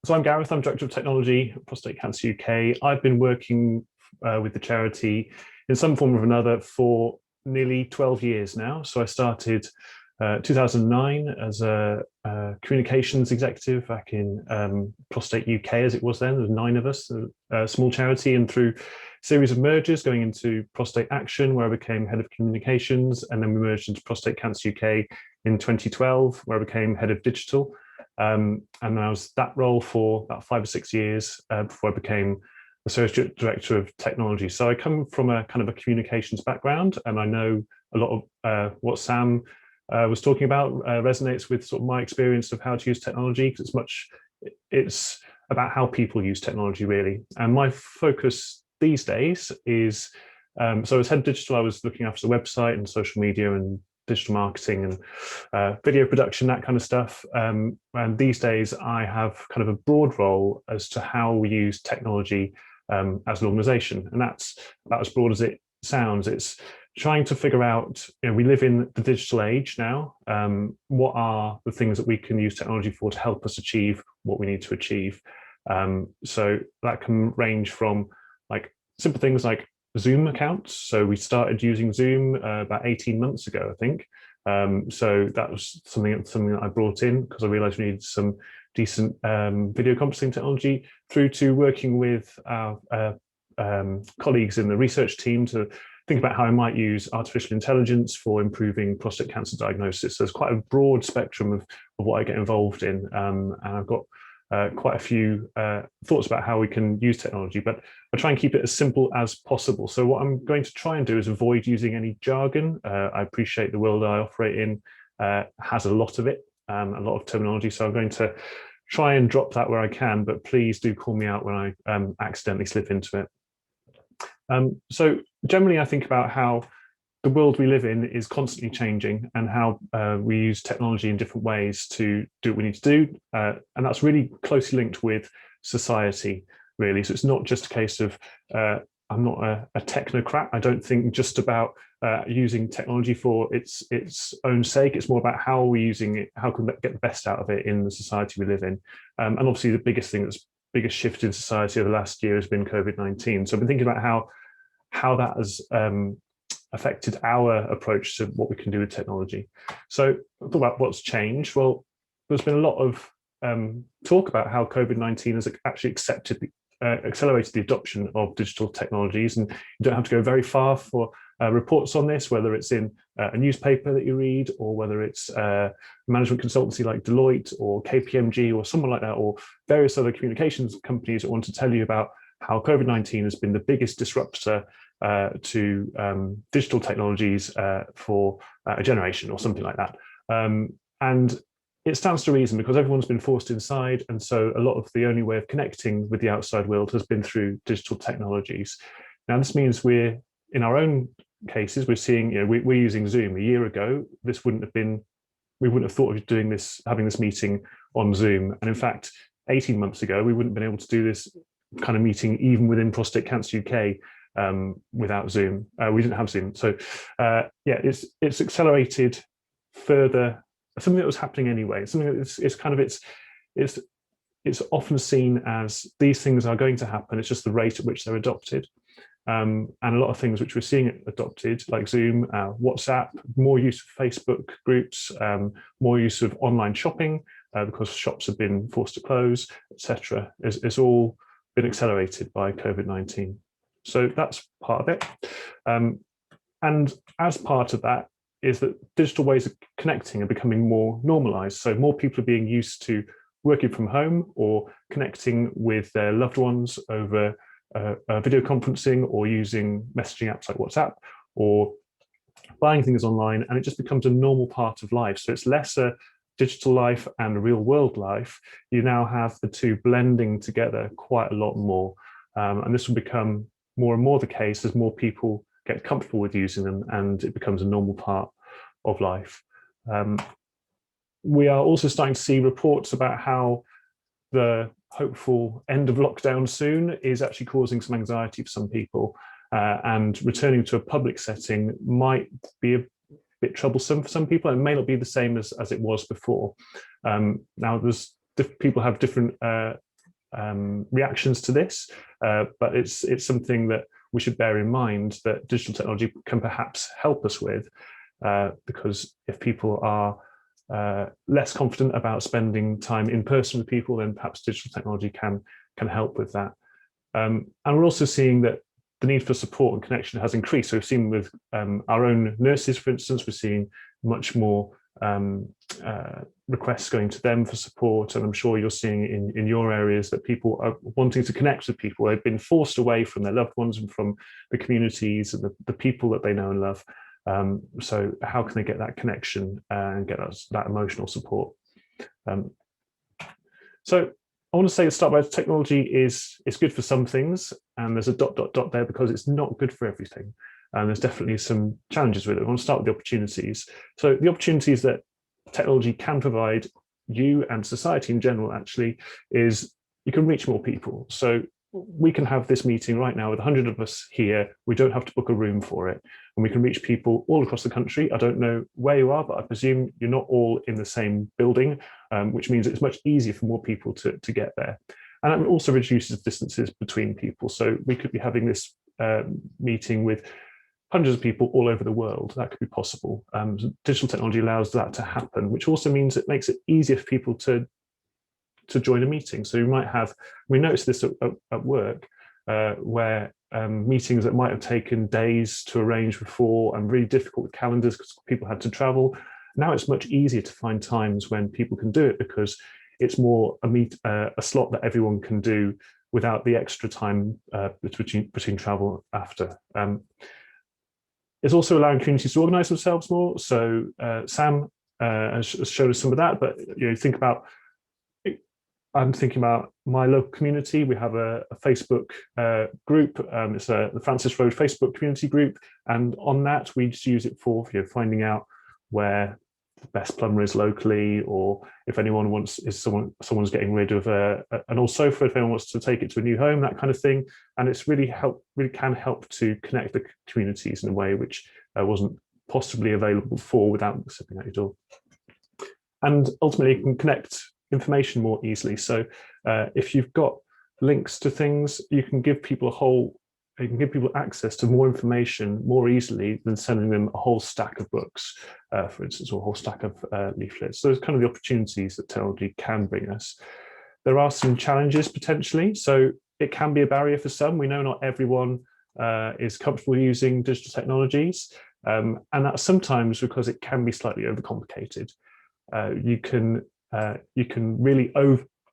So I'm Gareth, I'm Director of Technology at Prostate Cancer UK. I've been working with the charity in some form or another for nearly 12 years now. So I started 2009 as a communications executive back in Prostate UK, as it was then. There was 9 of us, a small charity, and through a series of mergers going into Prostate Action, where I became head of communications, and then we merged into Prostate Cancer UK in 2012, where I became head of digital. And I was that role for about 5 or 6 years before I became associate director of technology. So I come from a kind of a communications background, and I know a lot of what Sam was talking about resonates with sort of my experience of how to use technology, because it's about how people use technology really. And my focus these days is, so as head of digital, I was looking after the website and social media and digital marketing and video production, that kind of stuff. And these days I have kind of a broad role as to how we use technology as an organization. And that's about as broad as it sounds. It's trying to figure out, we live in the digital age now. What are the things that we can use technology for to help us achieve what we need to achieve? So that can range from like simple things like Zoom accounts. So we started using Zoom about 18 months ago, I think. So that was something that I brought in because I realized we needed some decent video conferencing technology, through to working with our colleagues in the research team to think about how I might use artificial intelligence for improving prostate cancer diagnosis. So there's quite a broad spectrum of what I get involved in. And I've got quite a few thoughts about how we can use technology, but I try and keep it as simple as possible. So what I'm going to try and do is avoid using any jargon. I appreciate the world I operate in has a lot of it, a lot of terminology. So I'm going to try and drop that where I can, but please do call me out when I accidentally slip into it. So generally, I think about how the world we live in is constantly changing, and how we use technology in different ways to do what we need to do. And that's really closely linked with society, really. So it's not just a case of, I'm not a technocrat. I don't think just about using technology for its own sake. It's more about how are we using it, how can we get the best out of it in the society we live in. And obviously the biggest shift in society over the last year has been COVID-19. So I've been thinking about how that has affected our approach to what we can do with technology. So talk about what's changed. Well, there's been a lot of talk about how COVID-19 has actually accelerated the adoption of digital technologies, and you don't have to go very far for reports on this, whether it's in a newspaper that you read, or whether it's a management consultancy like Deloitte or KPMG or someone like that, or various other communications companies that want to tell you about how COVID-19 has been the biggest disruptor to digital technologies for a generation or something like that. And it stands to reason, because everyone's been forced inside, and so a lot of the only way of connecting with the outside world has been through digital technologies. Now, this means we're, in our own cases, we're seeing, we're using Zoom. A year ago, we wouldn't have thought of doing this, having this meeting on Zoom. And in fact, 18 months ago, we wouldn't have been able to do this kind of meeting even within Prostate Cancer UK without Zoom. We didn't have Zoom. So yeah, it's accelerated further something that was happening anyway. Something that it's often seen as these things are going to happen. It's just the rate at which they're adopted. And a lot of things which we're seeing adopted, like Zoom, WhatsApp, more use of Facebook groups, more use of online shopping because shops have been forced to close, etc. It's all been accelerated by COVID-19. So that's part of it. And as part of that is that digital ways of connecting are becoming more normalized. So more people are being used to working from home or connecting with their loved ones over video conferencing, or using messaging apps like WhatsApp, or buying things online, and it just becomes a normal part of life. So it's less a digital life and a real world life. You now have the two blending together quite a lot more. And this will become more and more the case as more people get comfortable with using them, and it becomes a normal part of life. We are also starting to see reports about how the hopeful end of lockdown soon is actually causing some anxiety for some people, and returning to a public setting might be a bit troublesome for some people, and may not be the same as it was before. Now, people have different reactions to this, but it's something that we should bear in mind that digital technology can perhaps help us with, because if people are less confident about spending time in person with people, then perhaps digital technology can help with that. And we're also seeing that the need for support and connection has increased. So we've seen with our own nurses, for instance, we're seeing much more requests going to them for support. And I'm sure you're seeing in your areas that people are wanting to connect with people. They've been forced away from their loved ones and from the communities and the people that they know and love. So how can they get that connection and get that emotional support? So I want to say to start by, technology is good for some things, and there's a ... there because it's not good for everything. And there's definitely some challenges with it. I want to start with the opportunities. So the opportunities that technology can provide you and society in general actually is you can reach more people. So we can have this meeting right now with 100 of us here. We don't have to book a room for it. And we can reach people all across the country. I don't know where you are, but I presume you're not all in the same building, which means it's much easier for more people to get there. And it also reduces distances between people. So we could be having this meeting with hundreds of people all over the world. That could be possible. Digital technology allows that to happen, which also means it makes it easier for people to join a meeting. So we noticed this at work, where meetings that might have taken days to arrange before and really difficult with calendars because people had to travel. Now it's much easier to find times when people can do it because it's more a slot that everyone can do without the extra time between travel after. It's also allowing communities to organize themselves more. So Sam has showed us some of that, but think about, I'm thinking about my local community. We have a Facebook group. It's the Francis Road Facebook community group. And on that, we just use it for finding out where the best plumber is locally, or if anyone someone's getting rid of an old sofa, if anyone wants to take it to a new home, that kind of thing. And it's really can help to connect the communities in a way which wasn't possibly available before without stepping out your door. And ultimately, you can connect information more easily. So if you've got links to things, you can give people access to more information more easily than sending them a whole stack of books, for instance, or a whole stack of leaflets. So those kind of the opportunities that technology can bring us. There are some challenges potentially. So it can be a barrier for some. We know not everyone is comfortable using digital technologies. And that's sometimes because it can be slightly overcomplicated. You can really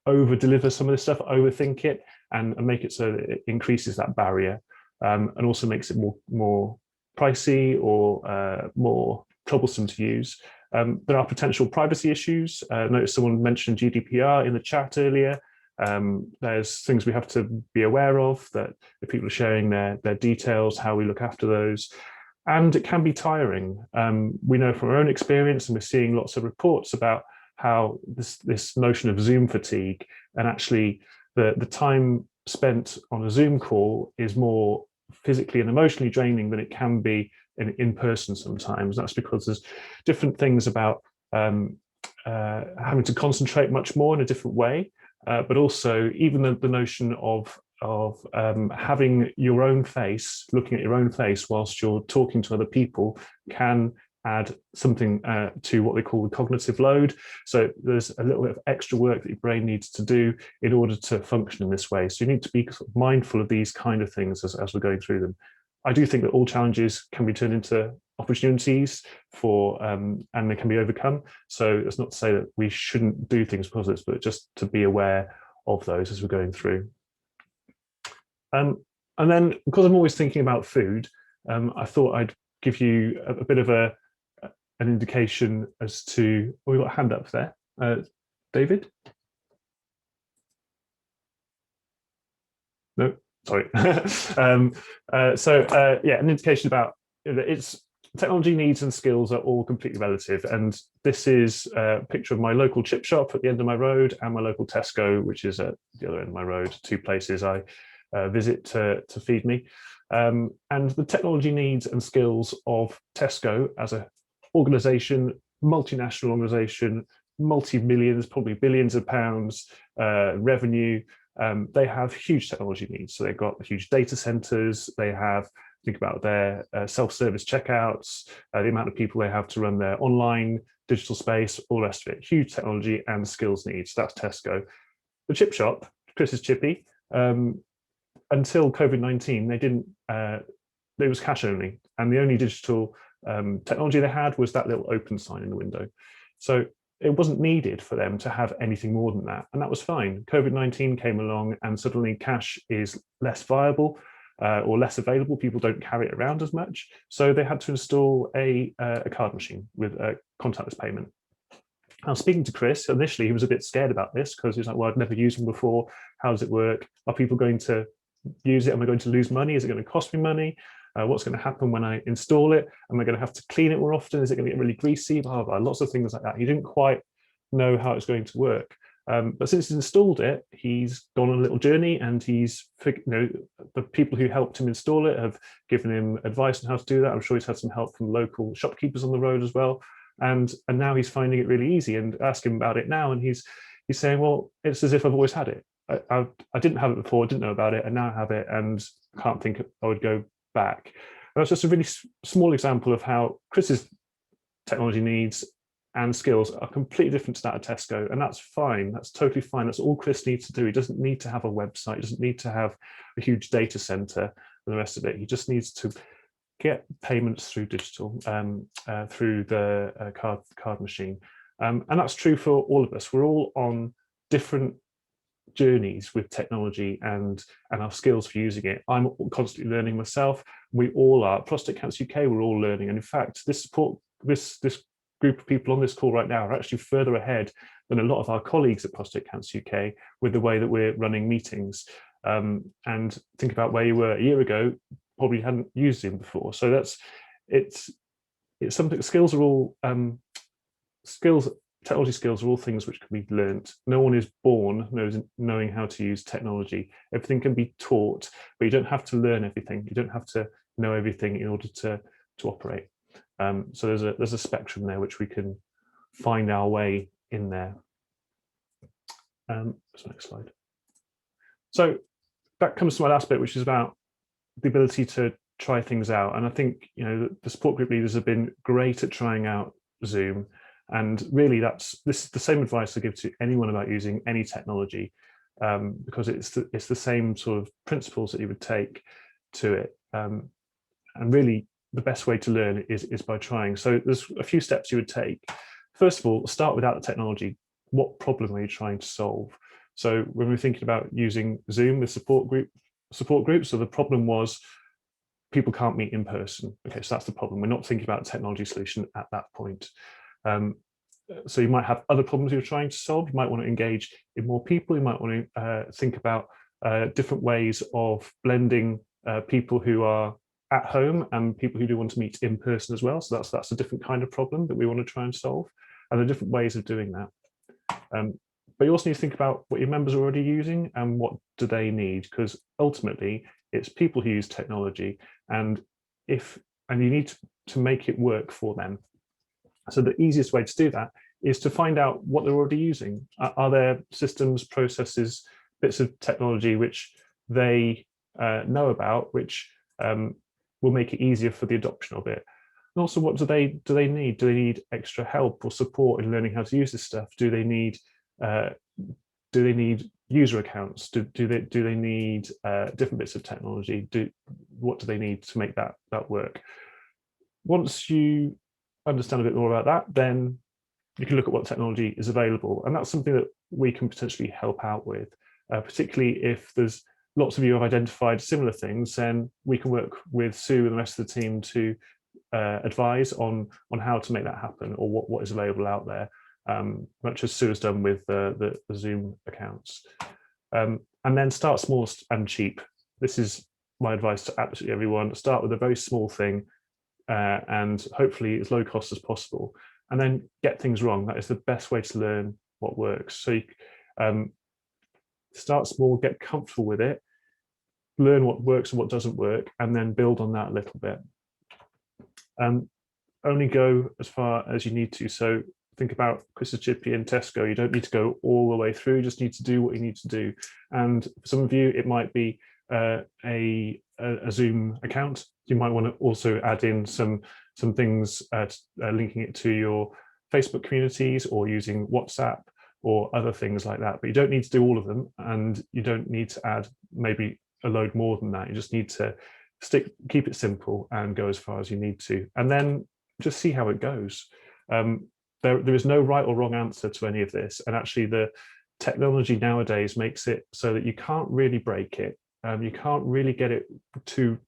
over-deliver some of this stuff, overthink it, and make it so that it increases that barrier, and also makes it more pricey or more troublesome to use. There are potential privacy issues. Notice someone mentioned GDPR in the chat earlier. There's things we have to be aware of, that if people are sharing their details, how we look after those. And it can be tiring. We know from our own experience, and we're seeing lots of reports about how this notion of Zoom fatigue, and actually the time spent on a Zoom call is more physically and emotionally draining than it can be in person sometimes. That's because there's different things about having to concentrate much more in a different way, but also even the notion of having your own face, looking at your own face whilst you're talking to other people, can add something to what we call the cognitive load. So there's a little bit of extra work that your brain needs to do in order to function in this way. So you need to be mindful of these kind of things as we're going through them. I do think that all challenges can be turned into opportunities and they can be overcome. So it's not to say that we shouldn't do things positives, but just to be aware of those as we're going through. And then, because I'm always thinking about food, I thought I'd give you a bit of an indication as to, we've got a hand up there. David? No, sorry. Yeah, an indication about its technology needs and skills are all completely relative. And this is a picture of my local chip shop at the end of my road and my local Tesco, which is at the other end of my road, two places I visit to feed me. And the technology needs and skills of Tesco as an organization, multinational organization, multi-millions, probably billions of pounds revenue, they have huge technology needs. So they've got huge data centers. They have, think about their self-service checkouts, the amount of people they have to run their online digital space, all the rest of it. Huge technology and skills needs. That's Tesco. The chip shop, Chris's Chippy, until COVID-19, they didn't. It was cash only, and the only digital technology they had was that little open sign in the window. So it wasn't needed for them to have anything more than that, and that was fine. COVID-19 came along, and suddenly cash is less viable or less available. People don't carry it around as much, so they had to install a card machine with a contactless payment. I was speaking to Chris. Initially, he was a bit scared about this because he was like, well, I'd never used them before. How does it work? Are people going to use it? Am I going to lose money? Is it going to cost me money? What's going to happen when I install it? Am I going to have to clean it more often? Is it going to get really greasy? Blah, blah, blah. Lots of things like that. He didn't quite know how it's going to work. But since he's installed it, he's gone on a little journey, and he's, the people who helped him install it have given him advice on how to do that. I'm sure he's had some help from local shopkeepers on the road as well. And now he's finding it really easy, and ask him about it now, and he's saying, well, it's as if I've always had it. I didn't have it before, didn't know about it, and now I have it, and can't think I would go back. And that's just a really small example of how Chris's technology needs and skills are completely different to that of Tesco, and that's fine. That's totally fine. That's all Chris needs to do. He doesn't need to have a website. He doesn't need to have a huge data center and the rest of it. He just needs to get payments through digital, through the card machine. And that's true for all of us. We're all on different journeys with technology and our skills for using it. I'm constantly learning myself. We all are. Prostate Cancer UK, we're all learning. And in fact, this group of people on this call right now are actually further ahead than a lot of our colleagues at Prostate Cancer UK with the way that we're running meetings. And think about where you were a year ago, probably hadn't used Zoom before. So it's something. Skills are all technology skills are all things which can be learnt. No one is born knowing how to use technology. Everything can be taught, but you don't have to learn everything. You don't have to know everything in order to operate. So there's a spectrum there which we can find our way in there. Next slide. So that comes to my last bit, which is about the ability to try things out. And I think the support group leaders have been great at trying out Zoom. And really, this is the same advice I give to anyone about using any technology, because it's the same sort of principles that you would take to it. And really, the best way to learn is by trying. So there's a few steps you would take. First of all, start without the technology. What problem are you trying to solve? So when we're thinking about using Zoom with support groups, so the problem was people can't meet in person. Okay, so that's the problem. We're not thinking about a technology solution at that point. So you might have other problems you're trying to solve. You might want to engage in more people. You might want to think about different ways of blending people who are at home and people who do want to meet in person as well. So that's a different kind of problem that we want to try and solve. And there are different ways of doing that. But you also need to think about what your members are already using and what do they need, because ultimately it's people who use technology, and you need to make it work for them. So the easiest way to do that is to find out what they're already using. Are there systems, processes, bits of technology which they know about, which will make it easier for the adoption of it? And also, what do they need? Do they need extra help or support in learning how to use this stuff? Do they need user accounts? Do they need different bits of technology? What do they need to make that work? Once you understand a bit more about that, then you can look at what technology is available, and that's something that we can potentially help out with, particularly if there's lots of you have identified similar things. Then we can work with Sue and the rest of the team to advise on how to make that happen, or what is available out there, much as Sue has done with the Zoom accounts. And then start small and cheap. This is my advice to absolutely everyone. Start with a very small thing, and hopefully as low cost as possible, and then get things wrong. That is the best way to learn what works. So you start small, get comfortable with it, learn what works and what doesn't work, and then build on that a little bit. Only go as far as you need to. So think about Chris's Chippy and Tesco. You don't need to go all the way through. You just need to do what you need to do. And for some of you, it might be a Zoom account. You might want to also add in some things, linking it to your Facebook communities or using WhatsApp or other things like that. But you don't need to do all of them, and you don't need to add maybe a load more than that. You just need to keep it simple and go as far as you need to, and then just see how it goes. There is no right or wrong answer to any of this, and actually the technology nowadays makes it so that you can't really break it. You can't really get it too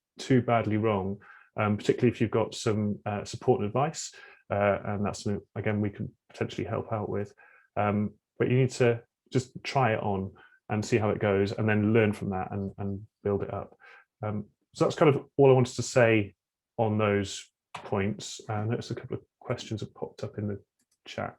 badly wrong, particularly if you've got some support and advice, and that's something, again, we can potentially help out with. But you need to just try it on and see how it goes, and then learn from that and build it up. So that's kind of all I wanted to say on those points. Notice a couple of questions have popped up in the chat.